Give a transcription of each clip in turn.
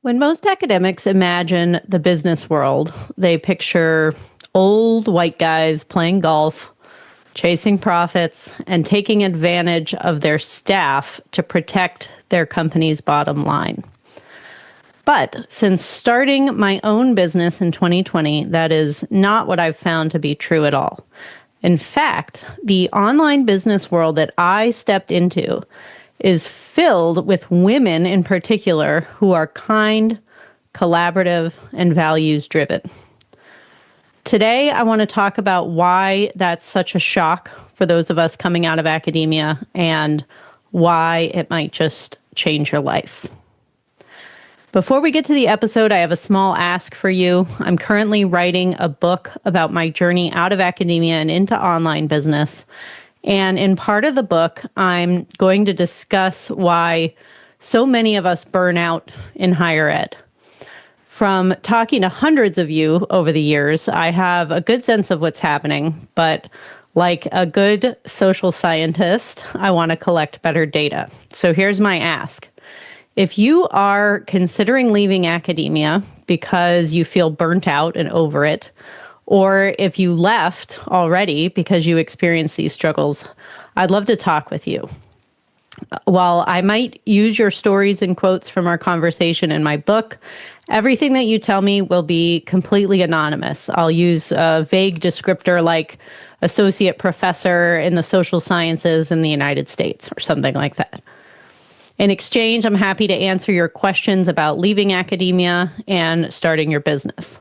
When most academics imagine the business world, they picture old white guys playing golf, chasing profits, and taking advantage of their staff to protect their company's bottom line. But since starting my own business in 2020, that is not what I've found to be true at all. In fact, the online business world that I stepped into is filled with women in particular who are kind, collaborative, and values-driven. Today, I want to talk about why that's such a shock for those of us coming out of academia and why it might just change your life. Before we get to the episode, I have a small ask for you. I'm currently writing a book about my journey out of academia and into online business. And in part of the book, I'm going to discuss why so many of us burn out in higher ed. From talking to hundreds of you over the years, I have a good sense of what's happening, but like a good social scientist, I want to collect better data. So here's my ask. If you are considering leaving academia because you feel burnt out and over it, or if you left already because you experienced these struggles, I'd love to talk with you. While I might use your stories and quotes from our conversation in my book, everything that you tell me will be completely anonymous. I'll use a vague descriptor like associate professor in the social sciences in the United States or something like that. In exchange, I'm happy to answer your questions about leaving academia and starting your business.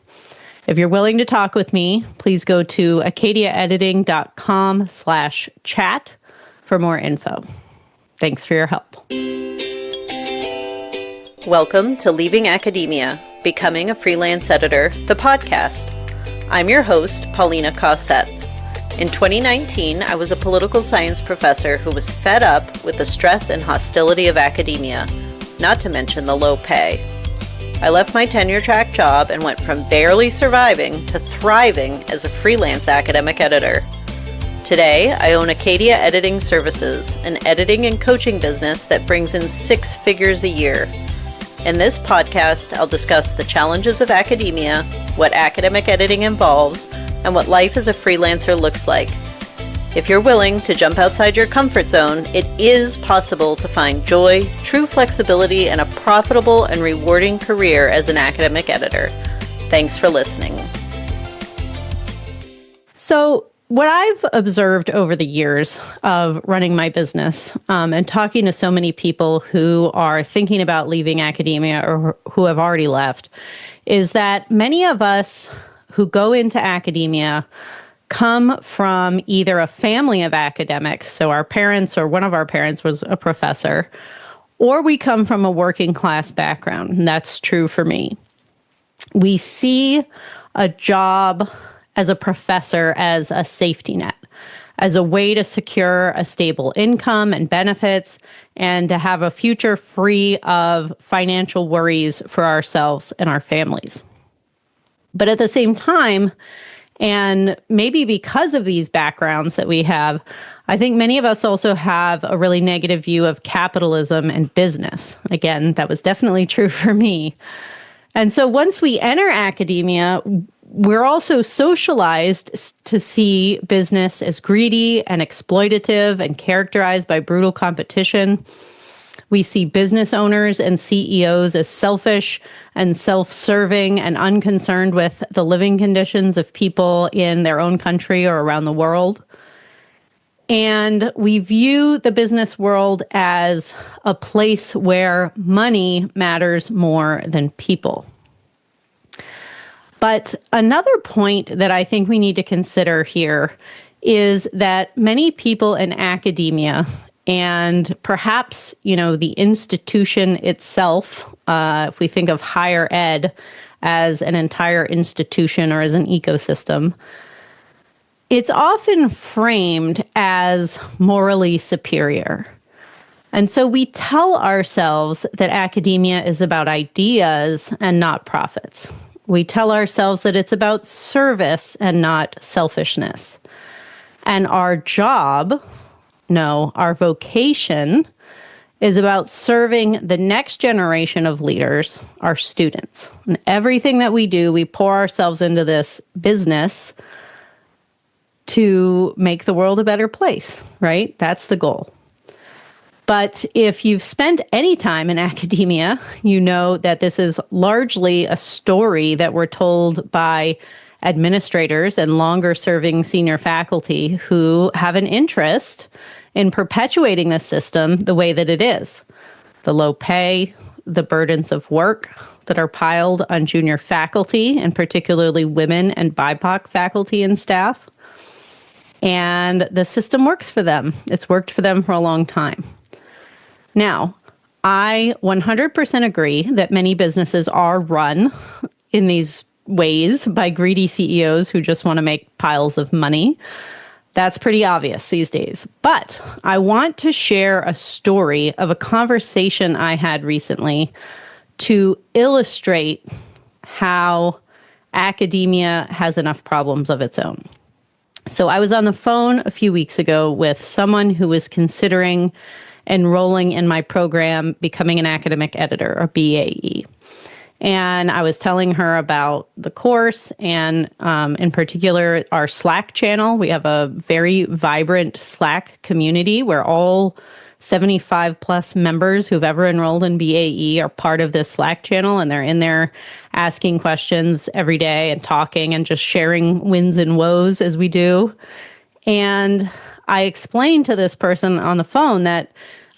If you're willing to talk with me, please go to acadiaediting.com/chat for more info. Thanks for your help. Welcome to Leaving Academia, Becoming a Freelance Editor, the podcast. I'm your host, Paulina. In 2019, I was a political science professor who was fed up with the stress and hostility of academia, not to mention the low pay. I left my tenure-track job and went from barely surviving to thriving as a freelance academic editor. Today, I own Acadia Editing Services, an editing and coaching business that brings in 6 figures a year. In this podcast, I'll discuss the challenges of academia, what academic editing involves, and what life as a freelancer looks like. If you're willing to jump outside your comfort zone, it is possible to find joy, true flexibility, and a profitable and rewarding career as an academic editor. Thanks for listening. So, what I've observed over the years of running my business and talking to so many people who are thinking about leaving academia or who have already left is that many of us who go into academia come from either a family of academics, so our parents or one of our parents was a professor, or we come from a working class background, and that's true for me. We see a job as a professor as a safety net, as a way to secure a stable income and benefits, and to have a future free of financial worries for ourselves and our families. But at the same time, and maybe because of these backgrounds that we have, I think many of us also have a really negative view of capitalism and business. Again, that was definitely true for me. And so once we enter academia, we're also socialized to see business as greedy and exploitative and characterized by brutal competition. We see business owners and CEOs as selfish and self-serving and unconcerned with the living conditions of people in their own country or around the world. And we view the business world as a place where money matters more than people. But another point that I think we need to consider here is that many people in academia and perhaps, the institution itself, if we think of higher ed as an entire institution or as an ecosystem, it's often framed as morally superior. And so we tell ourselves that academia is about ideas and not profits. We tell ourselves that it's about service and not selfishness. And our job, our vocation is about serving the next generation of leaders, our students. And everything that we do, we pour ourselves into this business to make the world a better place, right? That's the goal. But if you've spent any time in academia, you know that this is largely a story that we're told by administrators and longer-serving senior faculty who have an interest in perpetuating the system the way that it is. The low pay, the burdens of work that are piled on junior faculty, and particularly women and BIPOC faculty and staff. And the system works for them. It's worked for them for a long time. Now, I 100% agree that many businesses are run in these ways by greedy CEOs who just want to make piles of money. That's pretty obvious these days. But I want to share a story of a conversation I had recently to illustrate how academia has enough problems of its own. So I was on the phone a few weeks ago with someone who was considering enrolling in my program, Becoming an Academic Editor, or BAE. And I was telling her about the course and in particular, our Slack channel. We have a very vibrant Slack community where all 75 plus members who've ever enrolled in BAE are part of this Slack channel, and they're in there asking questions every day and talking and just sharing wins and woes as we do. And I explained to this person on the phone that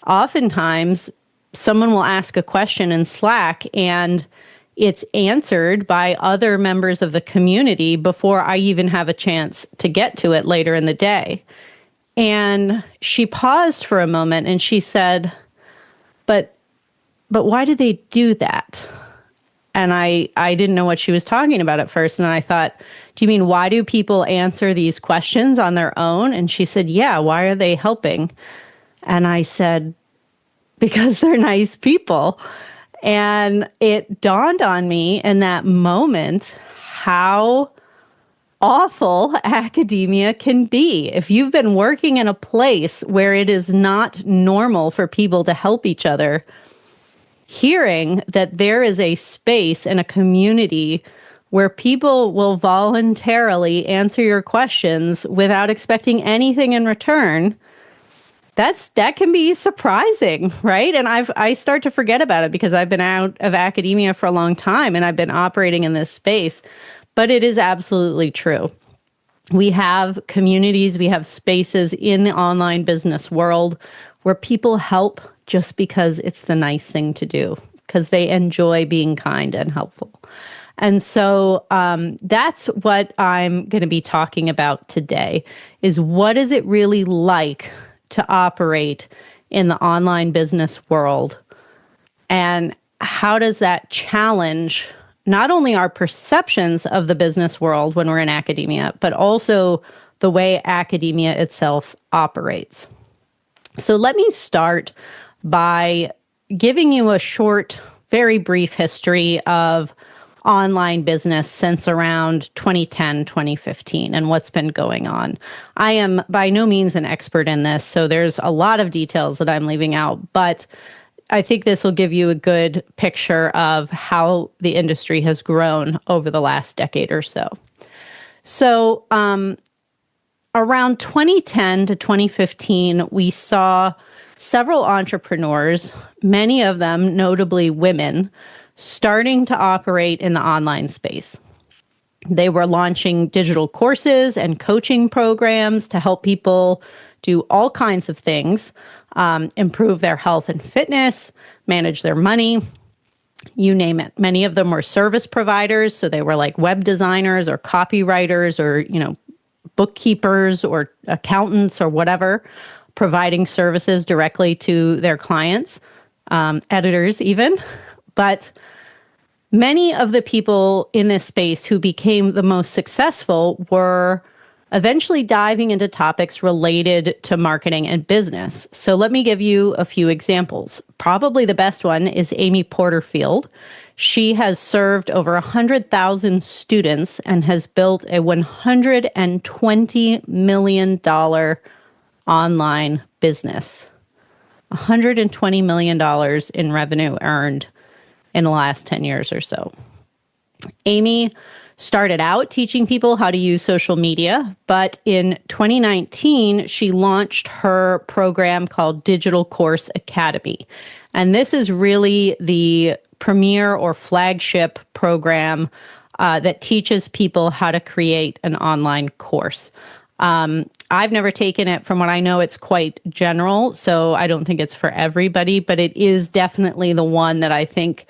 oftentimes someone will ask a question in Slack and it's answered by other members of the community before I even have a chance to get to it later in the day. And she paused for a moment and she said, but why do they do that? And I didn't know what she was talking about at first. And I thought, do you mean, why do people answer these questions on their own? And she said, yeah, why are they helping? And I said, because they're nice people. And it dawned on me in that moment how awful academia can be. If you've been working in a place where it is not normal for people to help each other, hearing that there is a space and a community where people will voluntarily answer your questions without expecting anything in return, that can be surprising, right? And I start to forget about it because I've been out of academia for a long time and I've been operating in this space, but it is absolutely true. We have communities, we have spaces in the online business world where people help just because it's the nice thing to do, because they enjoy being kind and helpful. And so that's what I'm going to be talking about today, is what is it really like to operate in the online business world? And how does that challenge not only our perceptions of the business world when we're in academia, but also the way academia itself operates? So let me start by giving you a short, very brief history of online business since around 2010, 2015, and what's been going on. I am by no means an expert in this, so there's a lot of details that I'm leaving out, but I think this will give you a good picture of how the industry has grown over the last decade or so. So around 2010 to 2015, we saw several entrepreneurs, many of them notably women, starting to operate in the online space. They were launching digital courses and coaching programs to help people do all kinds of things, improve their health and fitness, manage their money, you name it. Many of them were service providers, so they were like web designers or copywriters or, bookkeepers or accountants or whatever, providing services directly to their clients, editors even. But many of the people in this space who became the most successful were eventually diving into topics related to marketing and business. So let me give you a few examples. Probably the best one is Amy Porterfield. She has served over 100,000 students and has built a $120 million online business. $120 million in revenue earned in the last 10 years or so. Amy started out teaching people how to use social media, but in 2019, she launched her program called Digital Course Academy. And this is really the premier or flagship program that teaches people how to create an online course. I've never taken it. From what I know, it's quite general, so I don't think it's for everybody, but it is definitely the one that I think,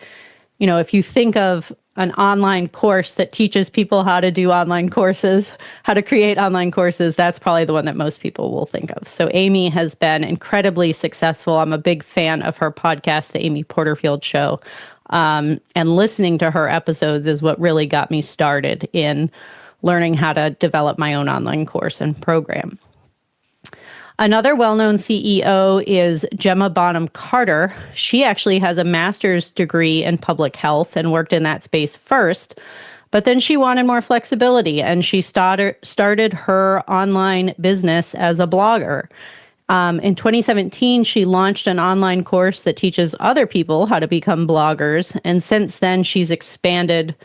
if you think of an online course that teaches people how to do online courses, how to create online courses, that's probably the one that most people will think of. So Amy has been incredibly successful. I'm a big fan of her podcast, The Amy Porterfield Show. And listening to her episodes is what really got me started in learning how to develop my own online course and program. Another well-known CEO is Gemma Bonham Carter. She actually has a master's degree in public health and worked in that space first, but then she wanted more flexibility and she started her online business as a blogger. In 2017, she launched an online course that teaches other people how to become bloggers, and since then she's expanded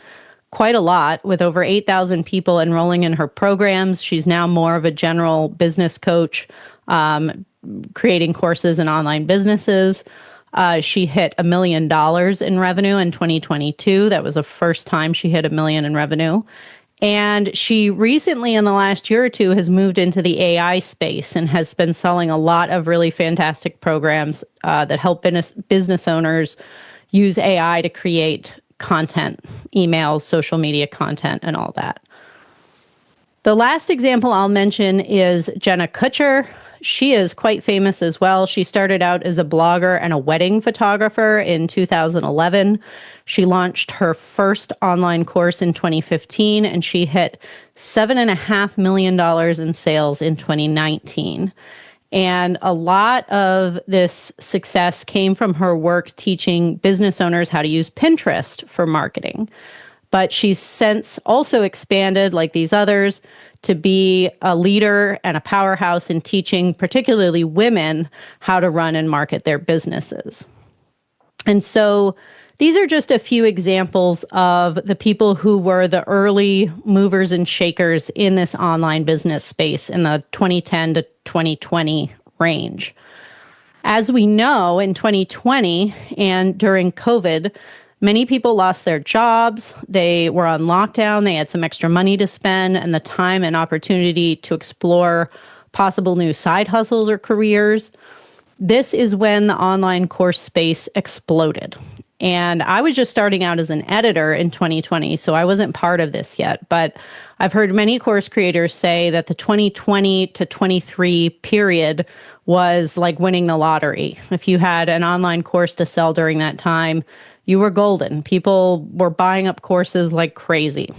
quite a lot with over 8,000 people enrolling in her programs. She's now more of a general business coach, creating courses in online businesses. She hit $1 million in revenue in 2022. That was the first time she hit $1 million in revenue. And she recently, in the last year or two, has moved into the AI space and has been selling a lot of really fantastic programs that help business owners use AI to create content, emails, social media content, and all that. The last example I'll mention is Jenna Kutcher. She is quite famous as well. She started out as a blogger and a wedding photographer in 2011. She launched her first online course in 2015, and she hit $7.5 million in sales in 2019. And a lot of this success came from her work teaching business owners how to use Pinterest for marketing. But she's since also expanded, like these others, to be a leader and a powerhouse in teaching particularly women how to run and market their businesses. And so these are just a few examples of the people who were the early movers and shakers in this online business space in the 2010 to 2020 range. As we know, in 2020 and during COVID, many people lost their jobs. They were on lockdown. They had some extra money to spend and the time and opportunity to explore possible new side hustles or careers. This is when the online course space exploded. And I was just starting out as an editor in 2020, so I wasn't part of this yet. But I've heard many course creators say that the 2020 to 23 period was like winning the lottery. If you had an online course to sell during that time, you were golden. People were buying up courses like crazy.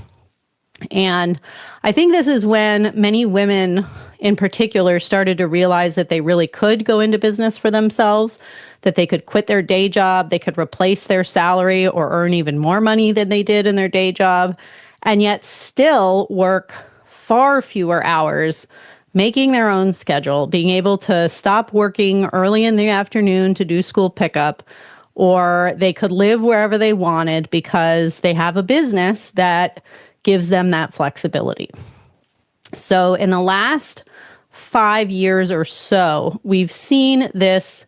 And I think this is when many women in particular started to realize that they really could go into business for themselves, that they could quit their day job, they could replace their salary or earn even more money than they did in their day job, and yet still work far fewer hours, making their own schedule, being able to stop working early in the afternoon to do school pickup, or they could live wherever they wanted because they have a business that gives them that flexibility. So in the last 5 years or so, we've seen this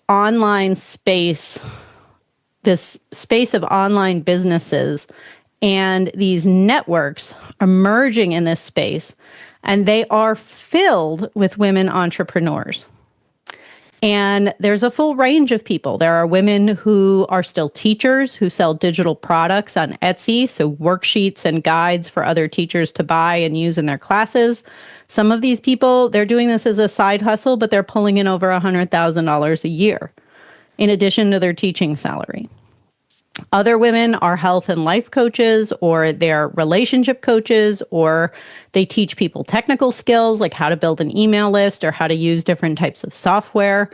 online space, this space of online businesses and these networks emerging in this space, and they are filled with women entrepreneurs. And there's a full range of people. There are women who are still teachers who sell digital products on Etsy, so worksheets and guides for other teachers to buy and use in their classes. Some of these people, they're doing this as a side hustle, but they're pulling in over $100,000 a year in addition to their teaching salary. Other women are health and life coaches, or they're relationship coaches, or they teach people technical skills like how to build an email list or how to use different types of software.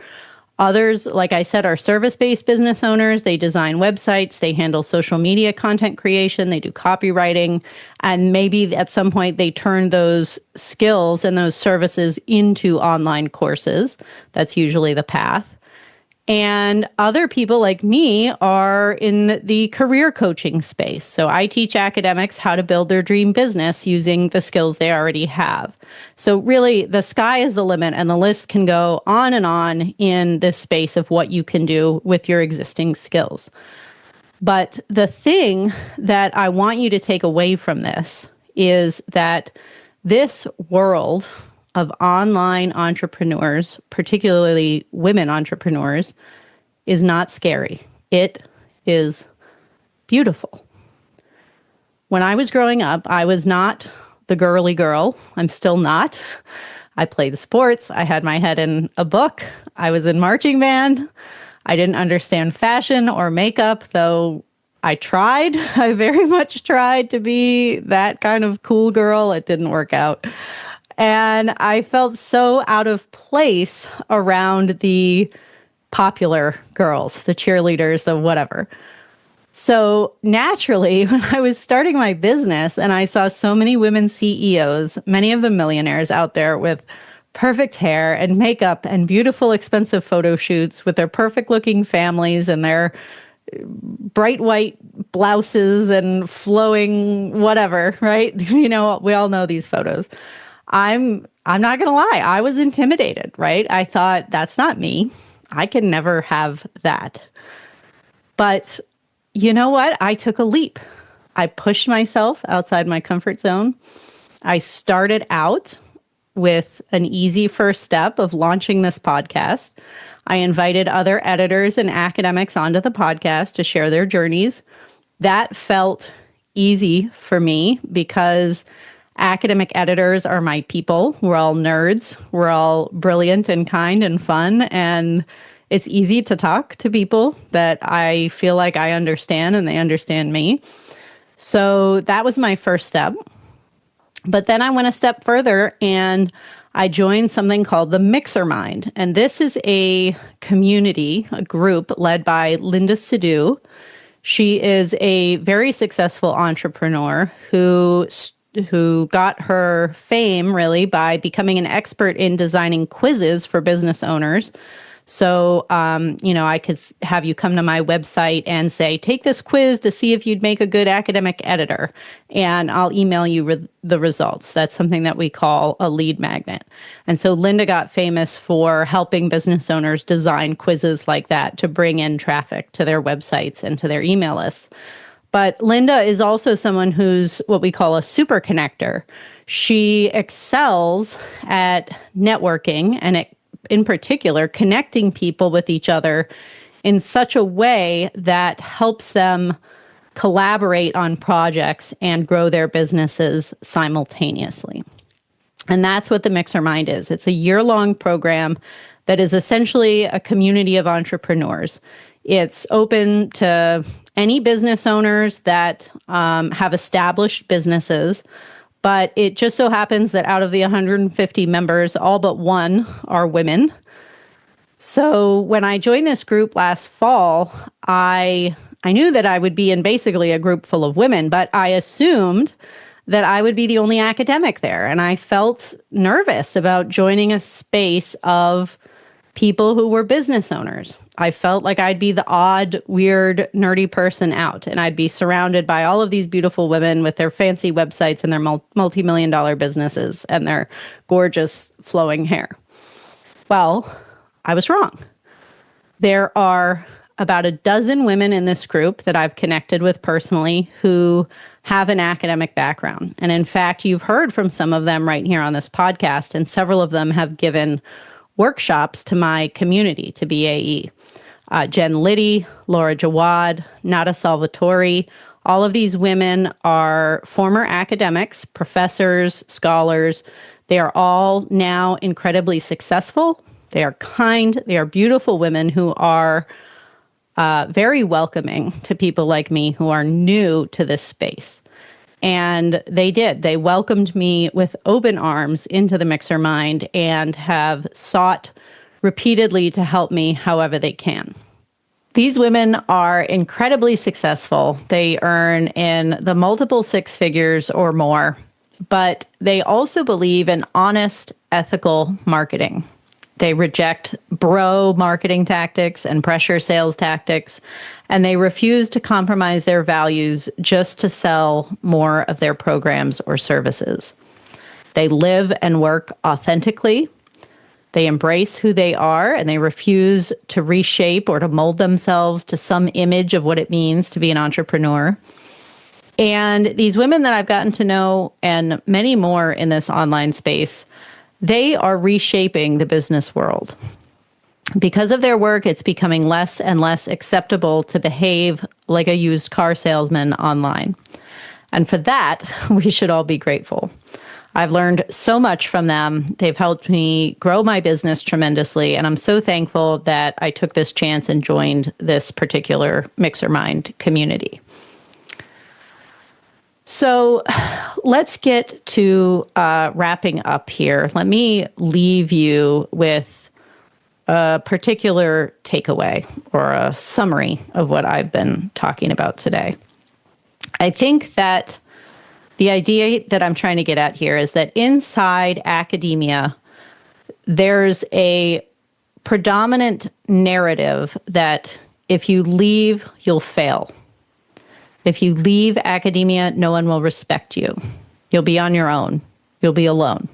Others, like I said, are service-based business owners. They design websites, they handle social media content creation, they do copywriting, and maybe at some point they turn those skills and those services into online courses. That's usually the path. And other people like me are in the career coaching space. So I teach academics how to build their dream business using the skills they already have. So really, the sky is the limit, and the list can go on in this space of what you can do with your existing skills. But the thing that I want you to take away from this is that this world of online entrepreneurs, particularly women entrepreneurs, is not scary. It is beautiful. When I was growing up, I was not the girly girl. I'm still not. I played sports. I had my head in a book. I was in marching band. I didn't understand fashion or makeup, though I tried. I very much tried to be that kind of cool girl. It didn't work out. And I felt so out of place around the popular girls, the cheerleaders, the whatever. So naturally, when I was starting my business and I saw so many women CEOs, many of them millionaires out there with perfect hair and makeup and beautiful, expensive photo shoots with their perfect looking families and their bright white blouses and flowing whatever, right? You know, we all know these photos. I'm not going to lie. I was intimidated, right? I thought, that's not me. I can never have that. But you know what? I took a leap. I pushed myself outside my comfort zone. I started out with an easy first step of launching this podcast. I invited other editors and academics onto the podcast to share their journeys. That felt easy for me because academic editors are my people. We're all nerds. We're all brilliant and kind and fun. And it's easy to talk to people that I feel like I understand and they understand me. So that was my first step. But then I went a step further and I joined something called the MixerMind. And this is a community, a group led by Linda Sidhu. She is a very successful entrepreneur who got her fame really by becoming an expert in designing quizzes for business owners. So, I could have you come to my website and say, take this quiz to see if you'd make a good academic editor, and I'll email you the results. That's something that we call a lead magnet. And so Linda got famous for helping business owners design quizzes like that to bring in traffic to their websites and to their email lists. But Linda is also someone who's what we call a super connector. She excels at networking and in particular, connecting people with each other in such a way that helps them collaborate on projects and grow their businesses simultaneously. And that's what the MixerMind is. It's a year-long program that is essentially a community of entrepreneurs. It's open to any business owners that have established businesses, but it just so happens that out of the 150 members, all but one are women. So when I joined this group last fall, I knew that I would be in basically a group full of women, but I assumed that I would be the only academic there. And I felt nervous about joining a space of people who were business owners. I felt like I'd be the odd, weird, nerdy person out, and I'd be surrounded by all of these beautiful women with their fancy websites and their multi-million-dollar businesses and their gorgeous flowing hair. Well, I was wrong. There are about a dozen women in this group that I've connected with personally who have an academic background. And in fact, you've heard from some of them right here on this podcast, and several of them have given workshops to my community, to BAE. Jen Liddy, Laura Jawad, Nada Salvatori, all of these women are former academics, professors, scholars. They are all now incredibly successful. They are kind. They are beautiful women who are very welcoming to people like me who are new to this space. And they did. They welcomed me with open arms into the MixerMind and have sought repeatedly to help me however they can. These women are incredibly successful. They earn in the multiple six figures or more, but they also believe in honest, ethical marketing. They reject bro marketing tactics and pressure sales tactics, and they refuse to compromise their values just to sell more of their programs or services. They live and work authentically. They embrace who they are, and they refuse to reshape or to mold themselves to some image of what it means to be an entrepreneur. And these women that I've gotten to know, and many more in this online space, they are reshaping the business world. Because of their work, it's becoming less and less acceptable to behave like a used car salesman online. And for that, we should all be grateful. I've learned so much from them. They've helped me grow my business tremendously, and I'm so thankful that I took this chance and joined this particular MixerMind community. So let's get to wrapping up here. Let me leave you with a particular takeaway or a summary of what I've been talking about today. I think that the idea that I'm trying to get at here is that inside academia, there's a predominant narrative that if you leave, you'll fail. If you leave academia, no one will respect you. You'll be on your own. You'll be alone.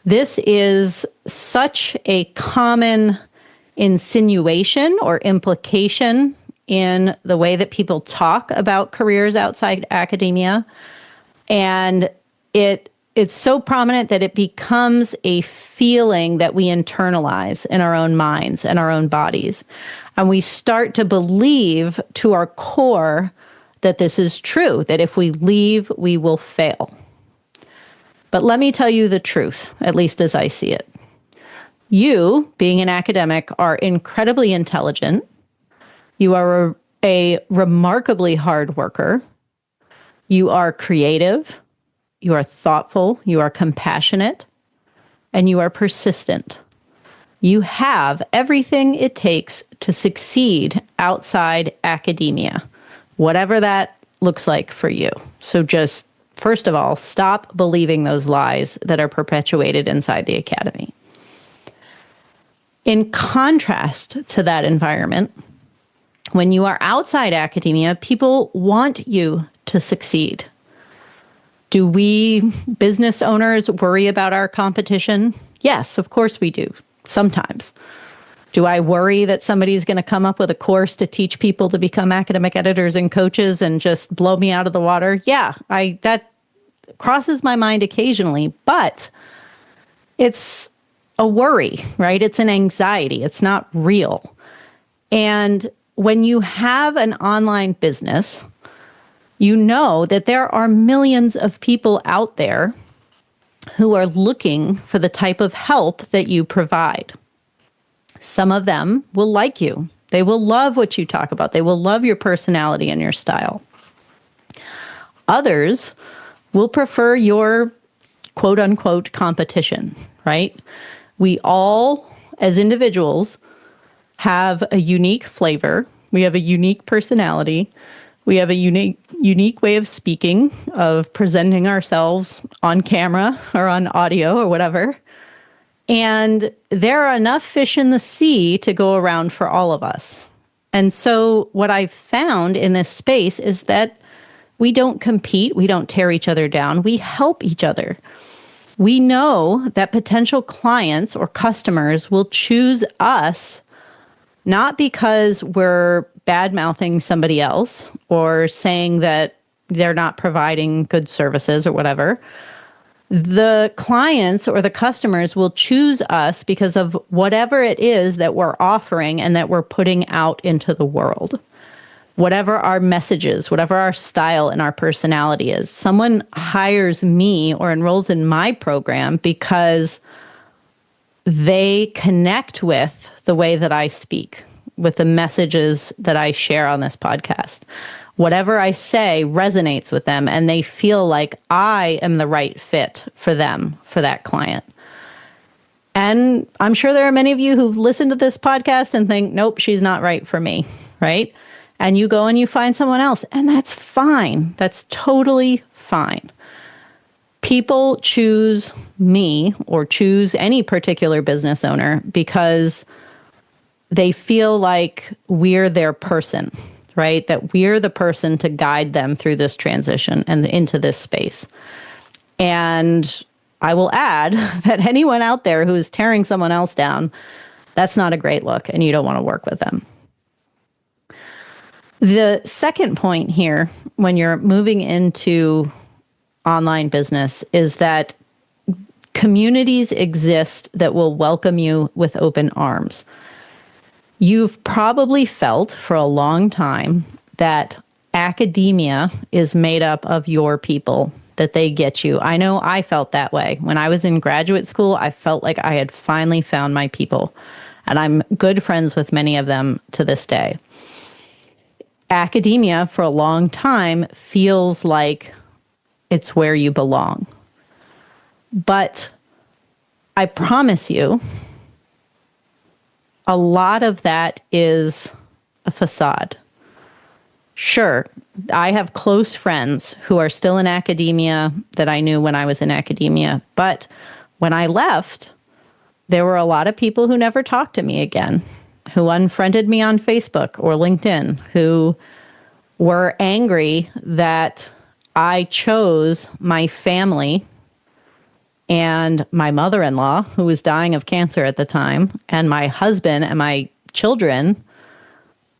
This is such a common insinuation or implication in the way that people talk about careers outside academia. And it's so prominent that it becomes a feeling that we internalize in our own minds and our own bodies. And we start to believe to our core that this is true, that if we leave, we will fail. But let me tell you the truth, at least as I see it. You, being an academic, are incredibly intelligent. You are a remarkably hard worker. You are creative. You are thoughtful. You are compassionate. And you are persistent. You have everything it takes to succeed outside academia, whatever that looks like for you. So just, first of all, stop believing those lies that are perpetuated inside the academy. In contrast to that environment, when you are outside academia, people want you to succeed. Do we business owners worry about our competition? Yes, of course we do, sometimes. Do I worry that somebody's going to come up with a course to teach people to become academic editors and coaches and just blow me out of the water? Yeah, that crosses my mind occasionally, but it's a worry, right? It's an anxiety. It's not real. And when you have an online business, you know that there are millions of people out there who are looking for the type of help that you provide. Some of them will like you. They will love what you talk about. They will love your personality and your style. Others will prefer your quote unquote competition, right? We all, as individuals, have a unique flavor. We have a unique personality. We have a unique way of speaking, of presenting ourselves on camera or on audio or whatever. And there are enough fish in the sea to go around for all of us. And so what I've found in this space is that we don't compete. We don't tear each other down. We help each other. We know that potential clients or customers will choose us not because we're bad-mouthing somebody else or saying that they're not providing good services or whatever. The clients or the customers will choose us because of whatever it is that we're offering and that we're putting out into the world. Whatever our message is, whatever our style and our personality is. Someone hires me or enrolls in my program because they connect with the way that I speak, with the messages that I share on this podcast. Whatever I say resonates with them, and they feel like I am the right fit for them, for that client. And I'm sure there are many of you who've listened to this podcast and think, nope, she's not right for me, right? And you go and you find someone else, and that's fine. That's totally fine. People choose me or choose any particular business owner because they feel like we're their person, right? That we're the person to guide them through this transition and into this space. And I will add that anyone out there who is tearing someone else down, that's not a great look, and you don't want to work with them. The second point here, when you're moving into online business, is that communities exist that will welcome you with open arms. You've probably felt for a long time that academia is made up of your people, that they get you. I know I felt that way. When I was in graduate school, I felt like I had finally found my people, and I'm good friends with many of them to this day. Academia for a long time feels like it's where you belong. But I promise you, a lot of that is a facade. Sure, I have close friends who are still in academia that I knew when I was in academia. But when I left, there were a lot of people who never talked to me again, who unfriended me on Facebook or LinkedIn, who were angry that I chose my family and my mother-in-law, who was dying of cancer at the time, and my husband and my children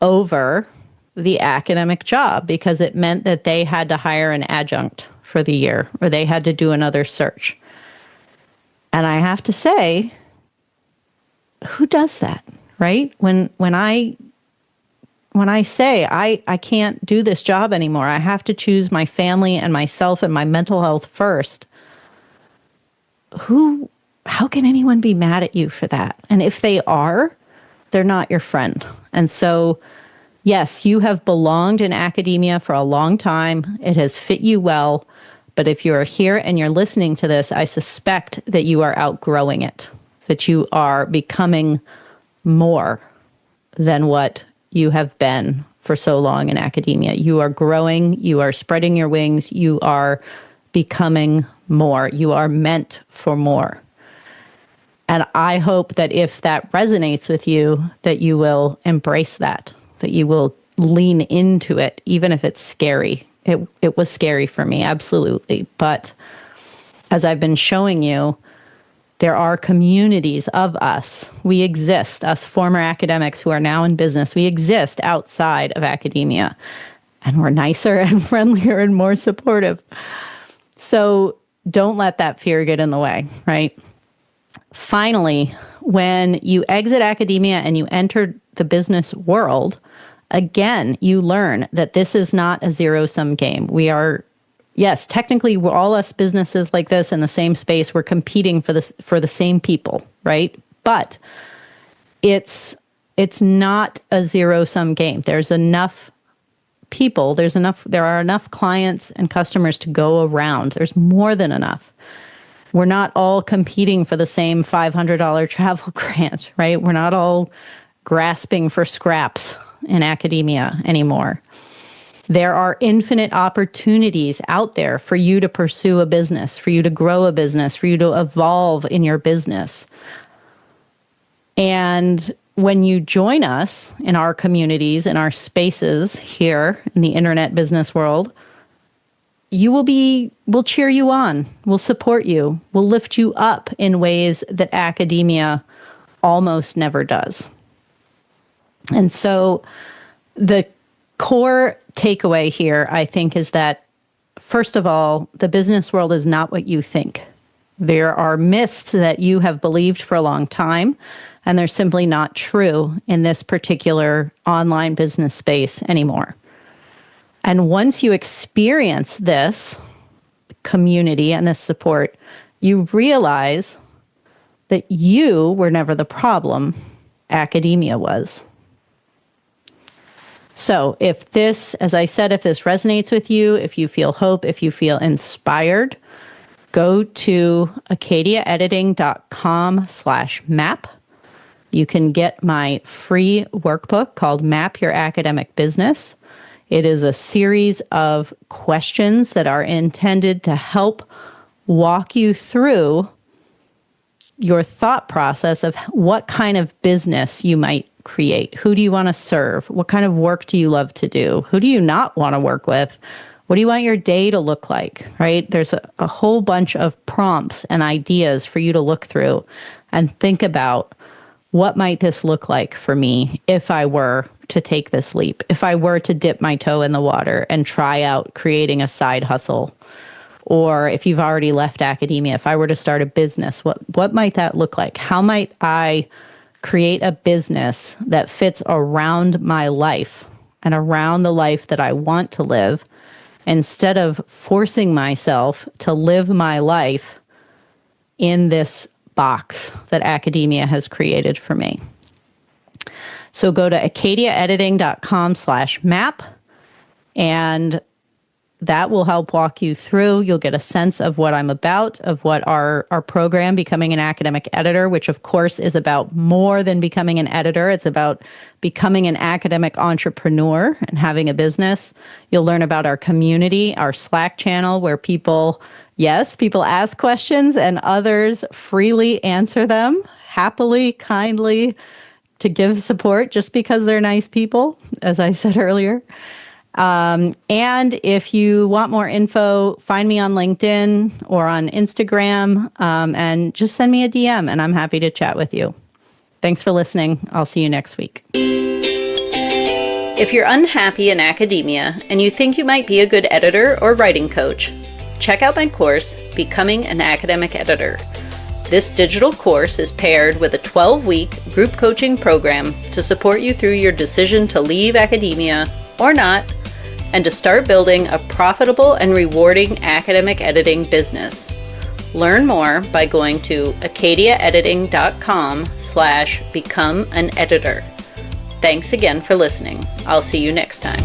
over the academic job because it meant that they had to hire an adjunct for the year or they had to do another search. And I have to say, who does that, right? When I say I can't do this job anymore, I have to choose my family and myself and my mental health first. How can anyone be mad at you for that? And if they are, they're not your friend. And so, yes, you have belonged in academia for a long time. It has fit you well. But if you're here and you're listening to this, I suspect that you are outgrowing it, that you are becoming more than what you have been for so long in academia. You are growing, you are spreading your wings, you are becoming more. You are meant for more. And I hope that if that resonates with you, that you will embrace that you will lean into it, even if it's scary. It was scary for me, absolutely. But as I've been showing you, there are communities of us. We exist, us former academics who are now in business. We exist outside of academia, and we're nicer and friendlier and more supportive. So don't let that fear get in the way, right? Finally, when you exit academia and you enter the business world, again, you learn that this is not a zero-sum game. We are, yes, technically, we're all us businesses like this in the same space. We're competing for the same people, right? But it's not a zero-sum game. There's enough people, there are enough clients and customers to go around. There's more than enough. We're not all competing for the same $500 travel grant, right? We're not all grasping for scraps in academia anymore. There are infinite opportunities out there for you to pursue a business, for you to grow a business, for you to evolve in your business. And when you join us in our communities, in our spaces here in the internet business world, we'll cheer you on, we'll support you, we'll lift you up in ways that academia almost never does. And so the core takeaway here, I think, is that, first of all, the business world is not what you think. There are myths that you have believed for a long time, and they're simply not true in this particular online business space anymore. And once you experience this community and this support, you realize that you were never the problem, academia was. So if this, as I said, if this resonates with you, if you feel hope, if you feel inspired, go to acadiaediting.com/map. You can get my free workbook called Map Your Academic Business. It is a series of questions that are intended to help walk you through your thought process of what kind of business you might create. Who do you want to serve? What kind of work do you love to do? Who do you not want to work with? What do you want your day to look like, right? There's a whole bunch of prompts and ideas for you to look through and think about, what might this look like for me if I were to take this leap, if I were to dip my toe in the water and try out creating a side hustle? Or if you've already left academia, if I were to start a business, what might that look like? How might I create a business that fits around my life and around the life that I want to live, instead of forcing myself to live my life in this box that academia has created for me? So go to acadiaediting.com/map, and that will help walk you through. You'll get a sense of what I'm about, of what our program, Becoming an Academic Editor, which of course is about more than becoming an editor. It's about becoming an academic entrepreneur and having a business. You'll learn about our community, our Slack channel, where people ask questions and others freely answer them, happily, kindly, to give support just because they're nice people, as I said earlier. And if you want more info, find me on LinkedIn or on Instagram, and just send me a DM, and I'm happy to chat with you. Thanks for listening. I'll see you next week. If you're unhappy in academia and you think you might be a good editor or writing coach, check out my course, Becoming an Academic Editor. This digital course is paired with a 12-week group coaching program to support you through your decision to leave academia or not, and to start building a profitable and rewarding academic editing business. Learn more by going to acadiaediting.com/become an editor. Thanks again for listening. I'll see you next time.